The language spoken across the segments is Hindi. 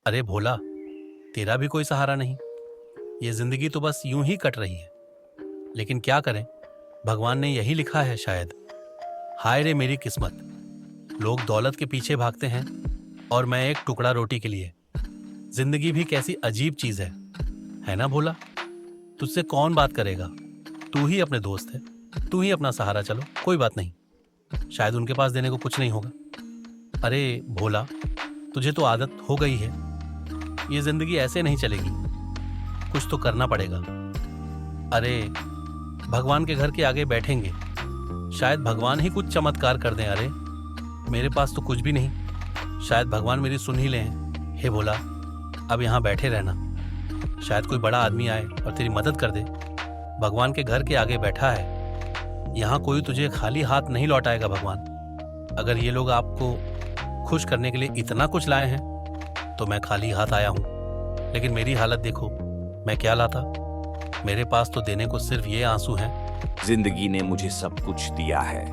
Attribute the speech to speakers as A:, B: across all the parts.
A: अरे भोला, तेरा भी कोई सहारा नहीं। ये जिंदगी तो बस यूं ही कट रही है। लेकिन क्या करें, भगवान ने यही लिखा है शायद। हाय रे मेरी किस्मत, लोग दौलत के पीछे भागते हैं और मैं एक टुकड़ा रोटी के लिए। जिंदगी भी कैसी अजीब चीज है ना भोला? तुझसे कौन बात करेगा? तू ही अपने दोस्त है, तू ही अपना सहारा। चलो कोई बात नहीं, शायद उनके पास देने को कुछ नहीं होगा। अरे भोला, तुझे तो आदत हो गई है। ये जिंदगी ऐसे नहीं चलेगी, कुछ तो करना पड़ेगा। अरे भगवान के घर के आगे बैठेंगे, शायद भगवान ही कुछ चमत्कार कर दें। अरे मेरे पास तो कुछ भी नहीं, शायद भगवान मेरी सुन ही लें। हे भोला, अब यहाँ बैठे रहना, शायद कोई बड़ा आदमी आए और तेरी मदद कर दे। भगवान के घर के आगे बैठा है, यहाँ कोई तुझे खाली हाथ नहीं लौटाएगा। भगवान, अगर ये लोग आपको खुश करने के लिए इतना कुछ लाए हैं तो मैं खाली हाथ आया हूँ। लेकिन मेरी हालत देखो, मैं क्या लाता। मेरे पास तो देने को सिर्फ ये आंसू हैं।
B: जिंदगी ने मुझे सब कुछ दिया है।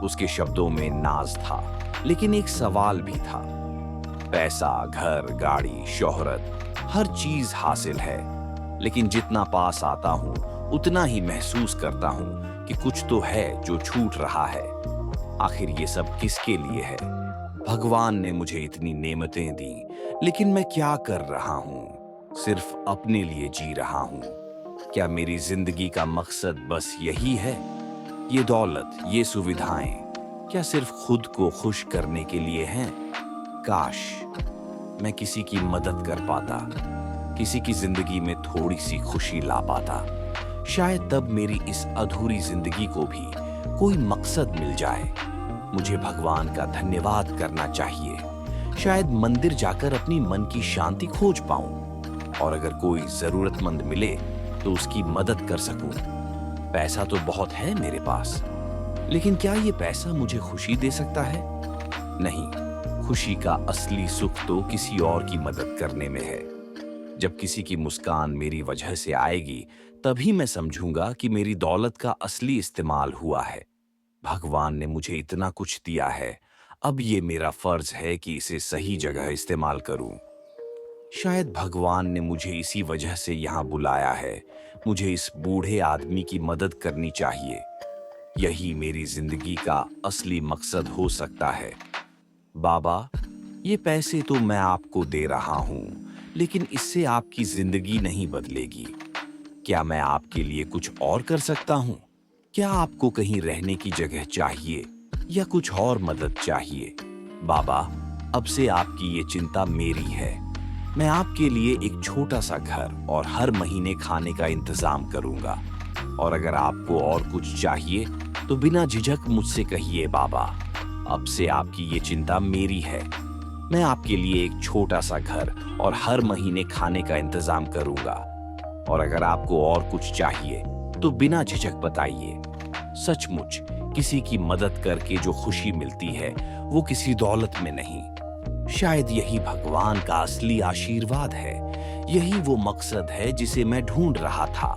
B: उसके शब्दों में नाज था, लेकिन एक सवाल भी था। पैसा, घर, गाड़ी, शोहरत, हर चीज हासिल है, लेकिन जितना पास आता हूँ उतना ही महसूस करता हूँ कि कुछ तो है जो छूट रहा है। आखिर ये सब किसके लिए है? भगवान ने मुझे इतनी नेमतें दी, लेकिन मैं क्या कर रहा हूँ? सिर्फ अपने लिए जी रहा हूँ। क्या मेरी जिंदगी का मकसद बस यही है? ये दौलत, ये सुविधाएं, क्या सिर्फ खुद को खुश करने के लिए हैं? काश मैं किसी की मदद कर पाता, किसी की जिंदगी में थोड़ी सी खुशी ला पाता। शायद तब मेरी इस अधूरी जिंदगी को भी कोई मकसद मिल जाए। मुझे भगवान का धन्यवाद करना चाहिए। शायद मंदिर जाकर अपनी मन की शांति खोज पाऊं, और अगर कोई जरूरतमंद मिले तो उसकी मदद कर सकूं। पैसा तो बहुत है मेरे पास, लेकिन क्या ये पैसा मुझे खुशी दे सकता है? नहीं, खुशी का असली सुख तो किसी और की मदद करने में है। जब किसी की मुस्कान मेरी वजह से आएगी, तभी मैं समझूंगा कि मेरी दौलत का असली इस्तेमाल हुआ है। भगवान ने मुझे इतना कुछ दिया है, अब ये मेरा फर्ज है कि इसे सही जगह इस्तेमाल करूं। शायद भगवान ने मुझे इसी वजह से यहाँ बुलाया है। मुझे इस बूढ़े आदमी की मदद करनी चाहिए। यही मेरी जिंदगी का असली मकसद हो सकता है। बाबा, ये पैसे तो मैं आपको दे रहा हूँ, लेकिन इससे आपकी जिंदगी नहीं बदलेगी। क्या मैं आपके लिए कुछ और कर सकता हूँ? क्या आपको कहीं रहने की जगह चाहिए या कुछ और मदद चाहिए? बाबा, अब से आपकी ये चिंता मेरी है। मैं आपके लिए एक छोटा सा घर और हर महीने खाने का इंतजाम करूंगा। और अगर आपको और कुछ चाहिए तो बिना झिझक मुझसे कहिए बाबा। अब से आपकी ये चिंता मेरी है। मैं आपके लिए एक छोटा सा घर और हर महीने खाने का इंतजाम करूंगा। और अगर आपको और कुछ चाहिए तो बिना झिझक बताइए। सचमुच किसी की मदद करके जो खुशी मिलती है वो किसी दौलत में नहीं। शायद यही भगवान का असली आशीर्वाद है। यही वो मकसद है जिसे मैं ढूंढ रहा था।